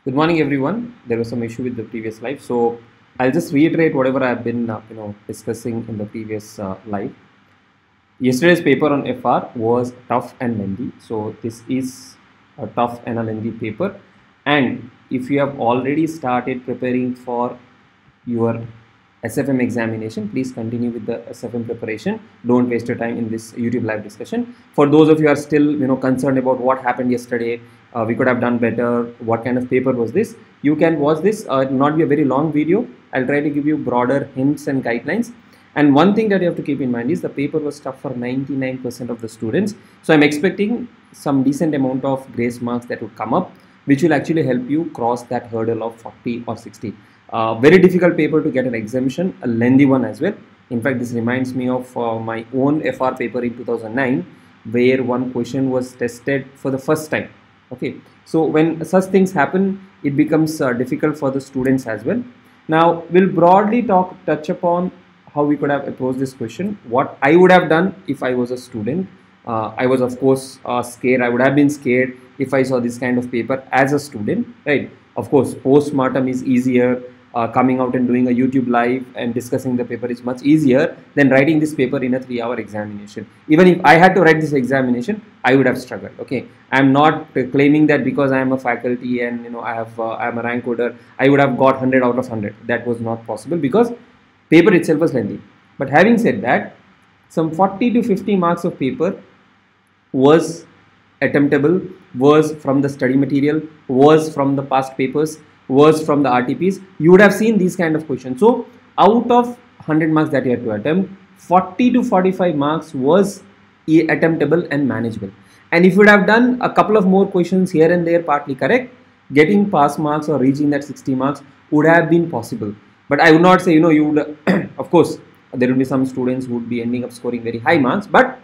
Good morning, everyone. There was some issue with the previous live, so I'll just reiterate whatever I've been discussing in the previous live. Yesterday's paper on FR was tough and lengthy, so this is a tough and a lengthy paper. And if you have already started preparing for your SFM examination, please continue with the SFM preparation. Don't waste your time in this YouTube live discussion. For those of you who are still concerned about what happened yesterday, we could have done better, what kind of paper was this, you can watch this. It will not be a very long video. I'll try to give you broader hints and guidelines. And one thing that you have to keep in mind is the paper was tough for 99% of the students. So I'm expecting some decent amount of grace marks that would come up, which will actually help you cross that hurdle of 40 or 60. Very difficult paper to get an exemption, a lengthy one as well. In fact, this reminds me of my own FR paper in 2009, where one question was tested for the first time. Okay, so when such things happen, it becomes difficult for the students as well. Now we'll broadly touch upon how we could have approached this question. What I would have done if I was a student. I was of course scared. I would have been scared if I saw this kind of paper as a student, right? Of course, post-mortem is easier. Coming out and doing a YouTube live and discussing the paper is much easier than writing this paper in a 3-hour examination. Even if I had to write this examination, I would have struggled. Okay, I'm not claiming that because I am a faculty and I'm a rank holder, I would have got 100 out of 100. That was not possible because paper itself was lengthy. But having said that, some 40 to 50 marks of paper was attemptable, was from the study material, was from the past papers, was from the RTPs. You would have seen these kind of questions. So out of 100 marks that you had to attempt, 40 to 45 marks was attemptable and manageable. And if you would have done a couple of more questions here and there partly correct, getting pass marks or reaching that 60 marks would have been possible. But I would not say, you would, of course, there will be some students who would be ending up scoring very high marks, but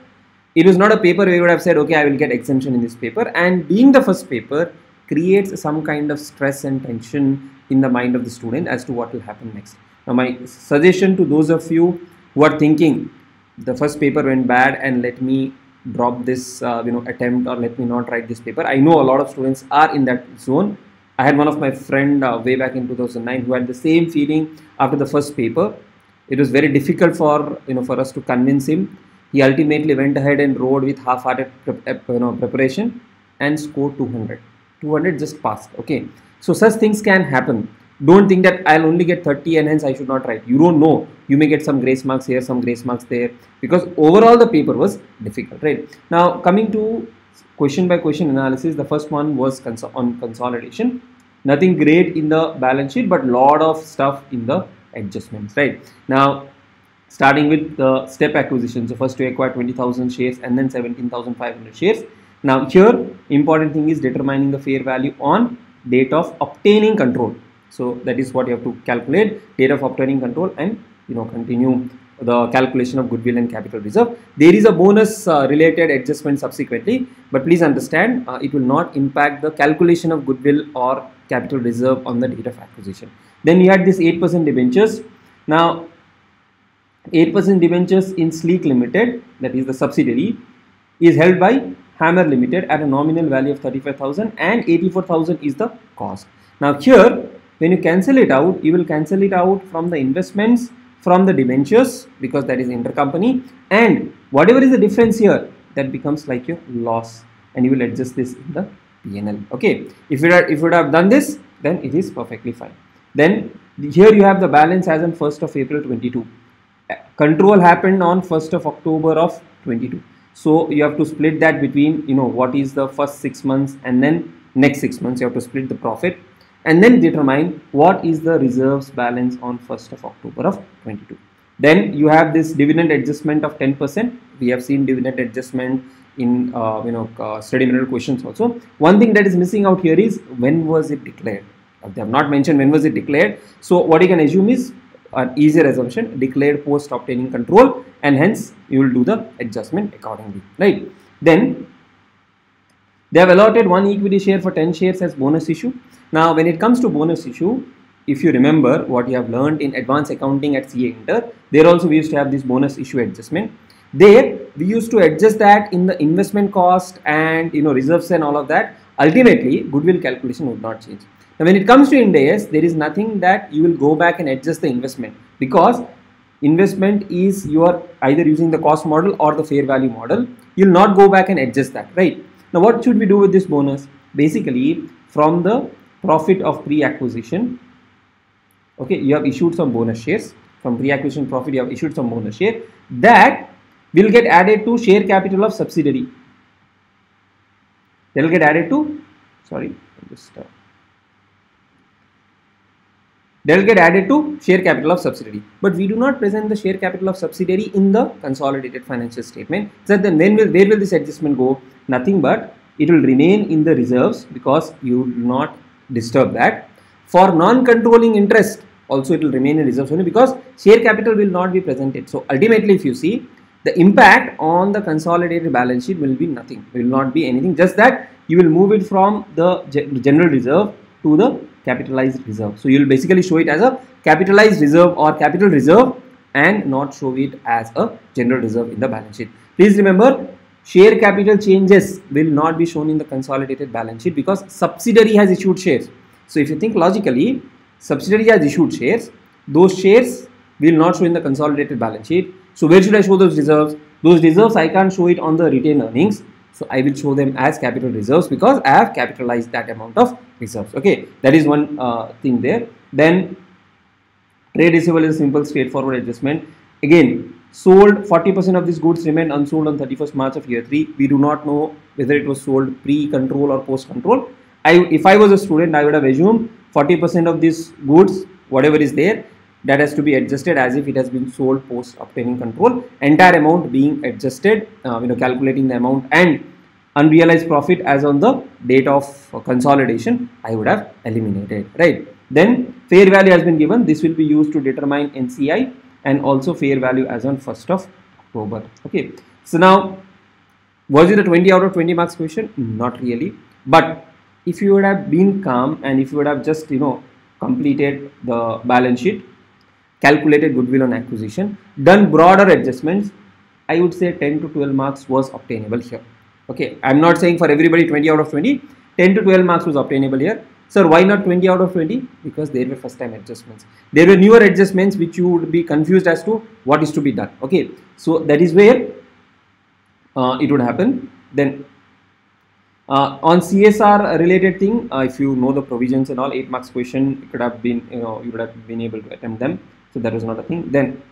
it was not a paper where you would have said, okay, I will get exemption in this paper. And being the first paper creates some kind of stress and tension in the mind of the student as to what will happen next. Now, my suggestion to those of you who are thinking the first paper went bad and let me drop this attempt or let me not write this paper. I know a lot of students are in that zone. I had one of my friend way back in 2009 who had the same feeling after the first paper. It was very difficult for for us to convince him. He ultimately went ahead and wrote with half-hearted preparation and scored 200. 200 just passed. Okay, so such things can happen. Don't think that I'll only get 30 and hence I should not write. You don't know. You may get some grace marks here, some grace marks there, because overall the paper was difficult, right? Now coming to question by question analysis, the first one was on consolidation. Nothing great in the balance sheet, but lot of stuff in the adjustments, right? Now starting with the step acquisition. So first to acquire 20,000 shares and then 17,500 shares. Now here important thing is determining the fair value on date of obtaining control. So that is what you have to calculate, date of obtaining control, and continue the calculation of goodwill and capital reserve. There is a bonus related adjustment subsequently, but please understand it will not impact the calculation of goodwill or capital reserve on the date of acquisition. Then we had this 8% debentures. Now 8% debentures in Sleek Limited, that is the subsidiary, is held by Hammer Limited at a nominal value of 35,000 and 84,000 is the cost. Now here, when you cancel it out, you will cancel it out from the investments, from the debentures, because that is intercompany, and whatever is the difference here, that becomes like your loss, and you will adjust this in the P&L. Okay, if you would have done this, then it is perfectly fine. Then here you have the balance as on 1st of April 22. Control happened on 1st of October of 22. So you have to split that between what is the first 6 months and then next 6 months. You have to split the profit and then determine what is the reserves balance on 1st of October of 22. Then you have this dividend adjustment of 10%. We have seen dividend adjustment in study material questions also. One thing that is missing out here is when was it declared. They have not mentioned when was it declared. So what you can assume is an easier assumption, declared post obtaining control, and hence you will do the adjustment accordingly, right? Then they have allotted one equity share for 10 shares as bonus issue. Now when it comes to bonus issue, if you remember what you have learned in advanced accounting at CA Inter, there also we used to have this bonus issue adjustment. There we used to adjust that in the investment cost and reserves and all of that. Ultimately goodwill calculation would not change. Now when it comes to Ind AS, there is nothing that you will go back and adjust the investment, because investment is you are either using the cost model or the fair value model. You'll not go back and adjust that, right? Now what should we do with this bonus? Basically, from the profit of pre-acquisition, okay, you have issued some bonus shares. From pre-acquisition profit, you have issued some bonus share that will get added to share capital of subsidiary. They will get added to, they will get added to share capital of subsidiary. But we do not present the share capital of subsidiary in the consolidated financial statement. So then where will this adjustment go? Nothing but it will remain in the reserves, because you will not disturb that. For non-controlling interest, also it will remain in reserves only, because share capital will not be presented. So ultimately, if you see, the impact on the consolidated balance sheet will be nothing, will not be anything, just that you will move it from the general reserve to the capitalized reserve. So you will basically show it as a capitalized reserve or capital reserve and not show it as a general reserve in the balance sheet. Please remember, share capital changes will not be shown in the consolidated balance sheet because subsidiary has issued shares. So if you think logically, subsidiary has issued shares, those shares will not show in the consolidated balance sheet. So where should I show those reserves? Those reserves I can't show it on the retained earnings. So I will show them as capital reserves because I have capitalized that amount of reserves. Okay, that is one thing there. Then trade receivable is a simple straightforward adjustment. Again, sold 40% of these goods remained unsold on 31st March of year 3. We do not know whether it was sold pre-control or post-control. If I was a student, I would have assumed 40% of these goods, whatever is there, that has to be adjusted as if it has been sold post obtaining control. Entire amount being adjusted, calculating the amount and unrealized profit as on the date of consolidation, I would have eliminated, right? Then fair value has been given. This will be used to determine NCI and also fair value as on 1st of October. Okay. So now, was it a 20 out of 20 marks question? Not really. But if you would have been calm and if you would have just, completed the balance sheet, calculated goodwill on acquisition, done broader adjustments, I would say 10 to 12 marks was obtainable here. Okay, I'm not saying for everybody 20 out of 20, 10 to 12 marks was obtainable here. Sir, why not 20 out of 20? Because there were first time adjustments. There were newer adjustments which you would be confused as to what is to be done. Okay, so that is where it would happen. Then on CSR related thing, if you know the provisions and all, 8 marks question, it could have been, you would have been able to attempt them. So that was not a thing. Then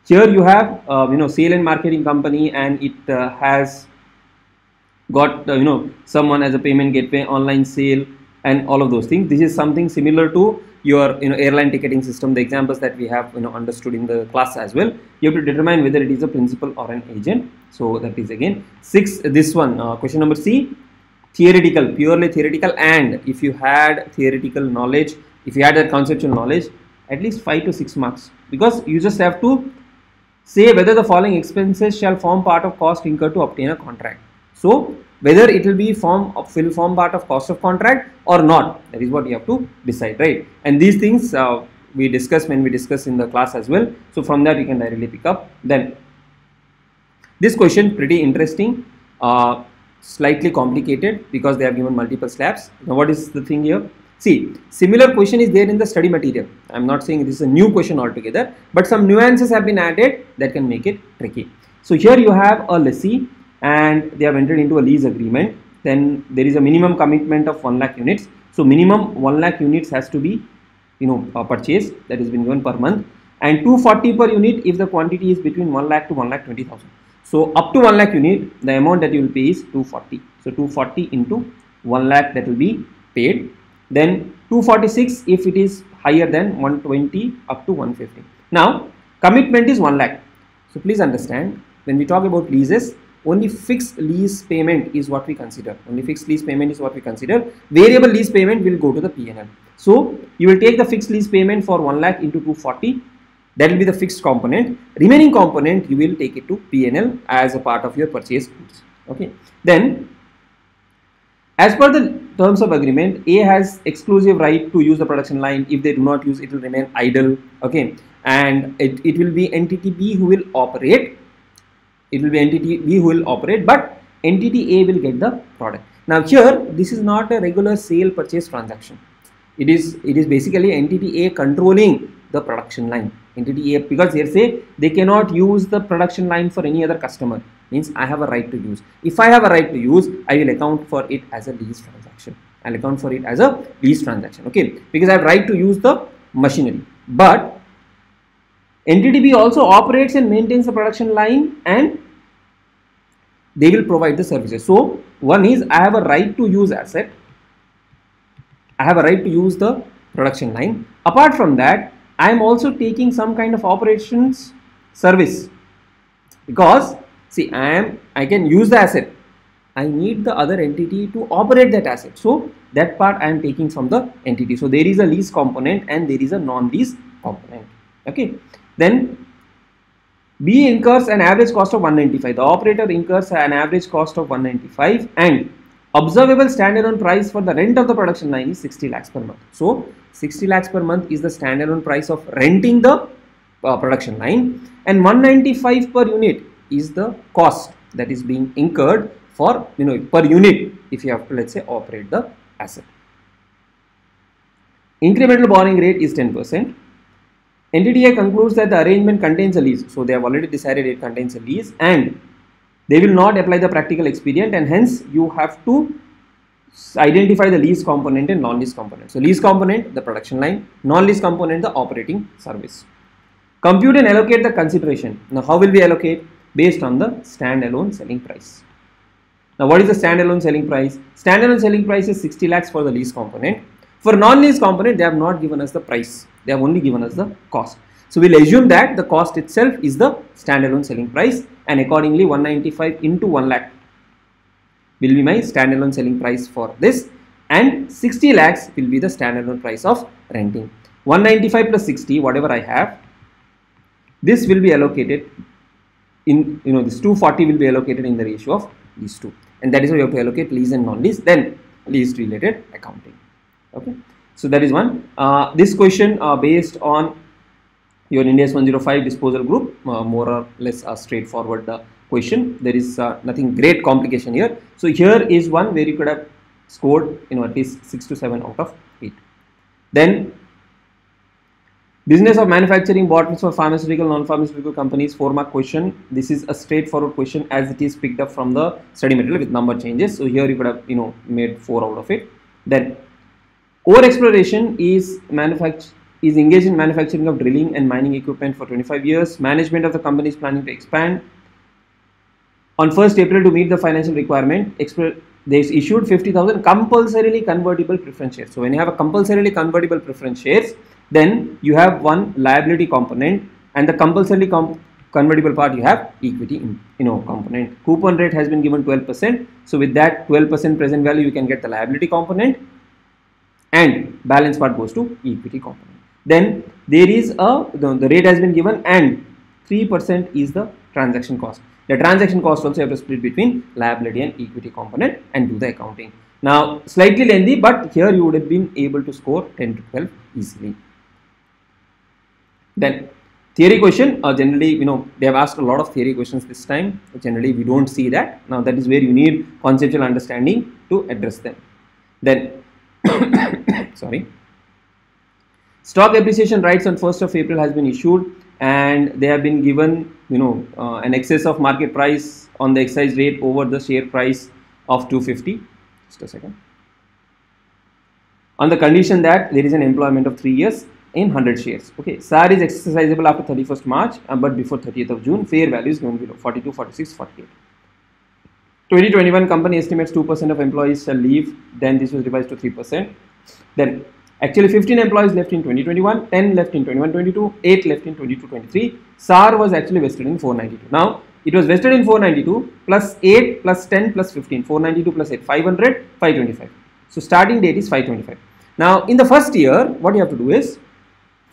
here you have, sale and marketing company, and it has got, someone as a payment gateway, online sale, and all of those things. This is something similar to your, airline ticketing system, the examples that we have, understood in the class as well. You have to determine whether it is a principal or an agent. So that is again 6. This one, question number C, theoretical, purely theoretical, and if you had theoretical knowledge, if you had that conceptual knowledge, at least 5 to 6 marks, because you just have to say whether the following expenses shall form part of cost incurred to obtain a contract. So whether it will be form part of cost of contract or not, that is what you have to decide, right? And these things we discuss when we discuss in the class as well. So from that you can directly pick up. Then this question pretty interesting, slightly complicated because they have given multiple slabs. Now what is the thing here? See, similar question is there in the study material. I am not saying this is a new question altogether, but some nuances have been added that can make it tricky. So here you have a lessee and they have entered into a lease agreement. Then there is a minimum commitment of 1 lakh units. So minimum 1 lakh units has to be, purchased, that has been given per month, and 240 per unit if the quantity is between 1 lakh to 1 lakh 20,000. So up to 1 lakh unit, the amount that you will pay is 240. So 240 into 1 lakh that will be paid. Then 246 if it is higher than 120 up to 150. Now commitment is 1 lakh. So please understand, when we talk about leases, only fixed lease payment is what we consider. Only fixed lease payment is what we consider. Variable lease payment will go to the P&L. So you will take the fixed lease payment for 1 lakh into 240. That will be the fixed component. Remaining component you will take it to P&L as a part of your purchase goods. Okay. Then as per the terms of agreement, A has exclusive right to use the production line. If they do not use, it will remain idle. Okay. And it will be entity B who will operate. It will be entity B who will operate, but entity A will get the product. Now here, this is not a regular sale purchase transaction. It is basically entity A controlling the production line. Entity A, because they say they cannot use the production line for any other customer, means I have a right to use. If I have a right to use, I will account for it as a lease transaction. I'll account for it as a lease transaction, okay, because I have right to use the machinery. But entity B also operates and maintains the production line, and they will provide the services. So one is I have a right to use asset, I have a right to use the production line. Apart from that, I am also taking some kind of operations service, because see, I can use the asset, I need the other entity to operate that asset. So that part I am taking from the entity. So there is a lease component and there is a non-lease component. Okay. Then B incurs an average cost of 195. The operator incurs an average cost of 195, and observable standalone price for the rent of the production line is 60 lakhs per month. So 60 lakhs per month is the standalone price of renting the production line, and 195 per unit is the cost that is being incurred for, per unit if you have to, let's say, operate the asset. Incremental borrowing rate is 10%. Entity A concludes that the arrangement contains a lease. So they have already decided it contains a lease, and they will not apply the practical expedient, and hence you have to identify the lease component and non-lease component. So lease component, the production line; non-lease component, the operating service. Compute and allocate the consideration. Now how will we allocate? Based on the standalone selling price. Now what is the standalone selling price? Standalone selling price is 60 lakhs for the lease component. For non-lease component, they have not given us the price. They have only given us the cost. So we'll assume that the cost itself is the standalone selling price, and accordingly 195 into 1 lakh will be my standalone selling price for this, and 60 lakhs will be the standalone price of renting. 195 plus 60, whatever I have, this will be allocated in, this 240 will be allocated in the ratio of these two, and that is why you have to allocate lease and non-lease, then lease related accounting. Okay, so that is one. This question based on your India's 105 disposal group, more or less a straightforward question. There is nothing great complication here. So here is one where you could have scored at least 6 to 7 out of 8. Then business of manufacturing bottles for pharmaceutical, non-pharmaceutical companies, 4-mark question. This is a straightforward question as it is picked up from the study material with number changes. So here you could have made 4 out of it. Then ore exploration is engaged in manufacturing of drilling and mining equipment for 25 years. Management of the company is planning to expand. On 1st April, to meet the financial requirement, they issued 50,000 compulsorily convertible preference shares. So when you have a compulsorily convertible preference shares, then you have one liability component, and the compulsorily convertible part you have equity component. Coupon rate has been given 12%. So with that 12% present value, you can get the liability component, and balance part goes to equity component. Then there is the rate has been given, and 3% is the transaction cost. The transaction cost also you have to split between liability and equity component and do the accounting. Now slightly lengthy, but here you would have been able to score 10 to 12 easily. Then theory question, generally they have asked a lot of theory questions this time. Generally we don't see that. Now that is where you need conceptual understanding to address them. Then sorry, stock appreciation rights on 1st of April has been issued, and they have been given an excess of market price on the exercise rate over the share price of 250. Just a second. On the condition that there is an employment of 3 years in 100 shares. Okay, SAR is exercisable after 31st March, but before 30th of June. Fair value is given below: 42, 46, 48. 2021 company estimates 2% of employees shall leave. Then this was revised to 3%. Then actually 15 employees left in 2021, 10 left in 21-22, 8 left in 22-23. SAR was actually vested in 492. Now it was vested in 492 plus 8 plus 10 plus 15. 492 plus 8, 500, 525. So starting date is 525. Now in the first year, what you have to do is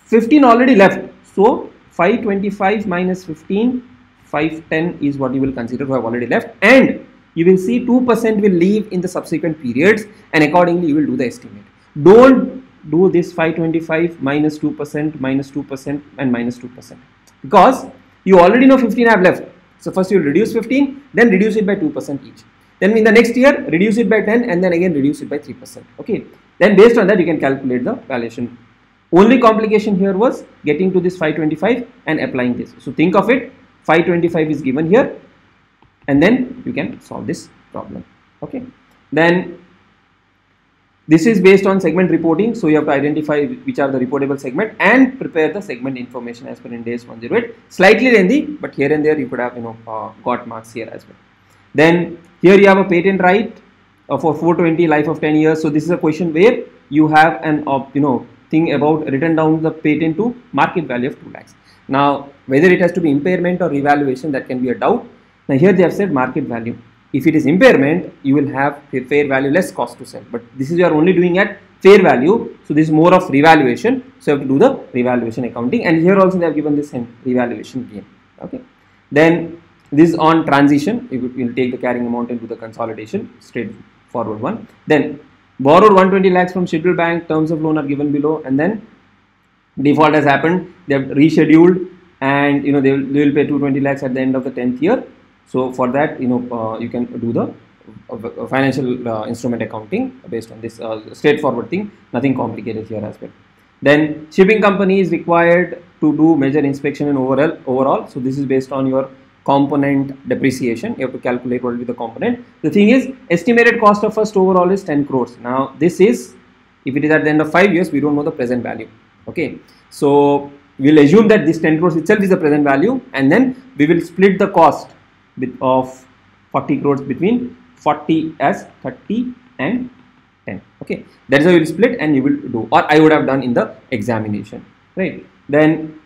15 already left. So 525 minus 15, 510 is what you will consider to have already left, and you will see 2% will leave in the subsequent periods, and accordingly you will do the estimate. Don't do this 525 minus 2% minus 2% and minus 2%, because you already know 15 have left. So first you will reduce 15, then reduce it by 2% each. Then in the next year reduce it by 10, and then again reduce it by 3%. Okay. Then based on that you can calculate the valuation. Only complication here was getting to this 525 and applying this. So think of it, 525 is given here, and then you can solve this problem. Okay, then this is based on segment reporting, so you have to identify which are the reportable segment and prepare the segment information as per Ind AS 108. Slightly lengthy, but here and there you could have got marks here as well. Then here you have a patent right for 420, life of 10 years. So this is a question where you have an thing about written down the patent to market value of 2 lakhs. Now whether it has to be impairment or revaluation, that can be a doubt. Now here they have said market value. If it is impairment, you will have fair value less cost to sell, but this is you are only doing at fair value, so this is more of revaluation, so you have to do the revaluation accounting, and here also they have given this revaluation gain. Okay, then this is on transition, you will take the carrying amount into the consolidation, straightforward one. Then borrowed 120 lakhs from scheduled bank, terms of loan are given below, and then default has happened, they have rescheduled, and they will pay 220 lakhs at the end of the 10th year. So for that, you can do the financial instrument accounting based on this straightforward thing, nothing complicated here as well. Then shipping company is required to do major inspection and overall. So this is based on your component depreciation. You have to calculate what will be the component. The thing is, estimated cost of first overall is 10 crores. Now this is, if it is at the end of 5 years, we don't know the present value. Okay, so we'll assume that this 10 crores itself is the present value, and then we will split the cost of 40 crores between 40 as 30 and 10. Okay, that is how you will split, and you will do, or I would have done in the examination, right? Then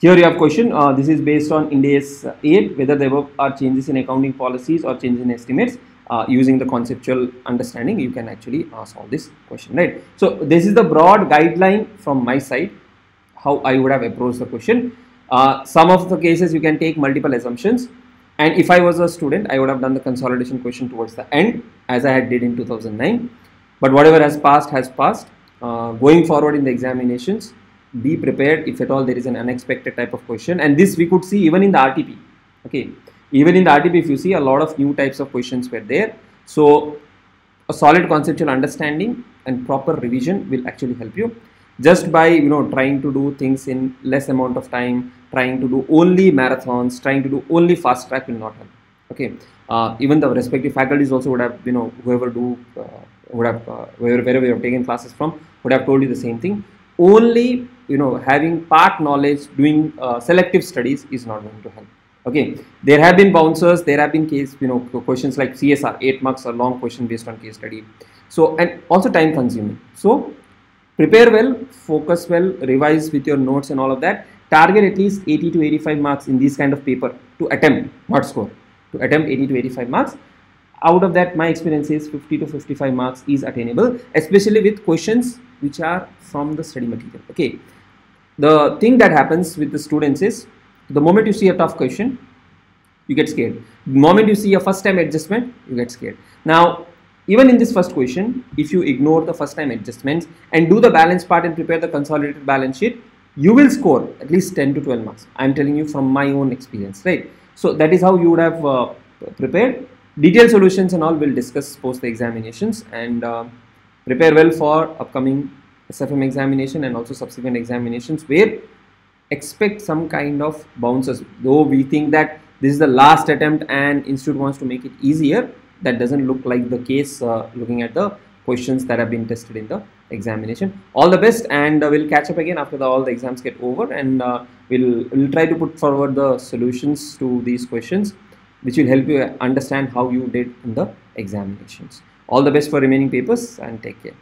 here you have question, this is based on Ind AS 8, whether there are changes in accounting policies or changes in estimates. Using the conceptual understanding, you can actually solve this question, right? So this is the broad guideline from my side, how I would have approached the question. Some of the cases you can take multiple assumptions, and if I was a student, I would have done the consolidation question towards the end, as I had did in 2009. But whatever has passed has passed. Going forward in the examinations, be prepared if at all there is an unexpected type of question, and this we could see even in the RTP. Okay, even in the RTP, if you see, a lot of new types of questions were there. So a solid conceptual understanding and proper revision will actually help you. Just by trying to do things in less amount of time, trying to do only marathons, trying to do only fast track will not help. Okay, even the respective faculties also would have whoever wherever you have taken classes from would have told you the same thing. Only having part knowledge, doing selective studies is not going to help. Okay, there have been bouncers, there have been questions like CSR 8 marks, a long question based on case study, so, and also time consuming. So prepare well, focus well, revise with your notes and all of that. Target at least 80 to 85 marks in this kind of paper to attempt, not score, to attempt 80 to 85 marks. Out of that, my experience is 50 to 55 marks is attainable, especially with questions which are from the study material. Okay, the thing that happens with the students is, the moment you see a tough question, you get scared. The moment you see a first time adjustment, you get scared. Now even in this first question, if you ignore the first time adjustments and do the balance part and prepare the consolidated balance sheet, you will score at least 10 to 12 marks. I am telling you from my own experience, right? So that is how you would have prepared. Detailed solutions and all we'll discuss post the examinations, and prepare well for upcoming SFM examination and also subsequent examinations, where expect some kind of bounces. Though we think that this is the last attempt and institute wants to make it easier, that doesn't look like the case looking at the questions that have been tested in the examination. All the best, and we'll catch up again after all the exams get over, and we'll try to put forward the solutions to these questions, which will help you understand how you did in the examinations. All the best for remaining papers, and take care.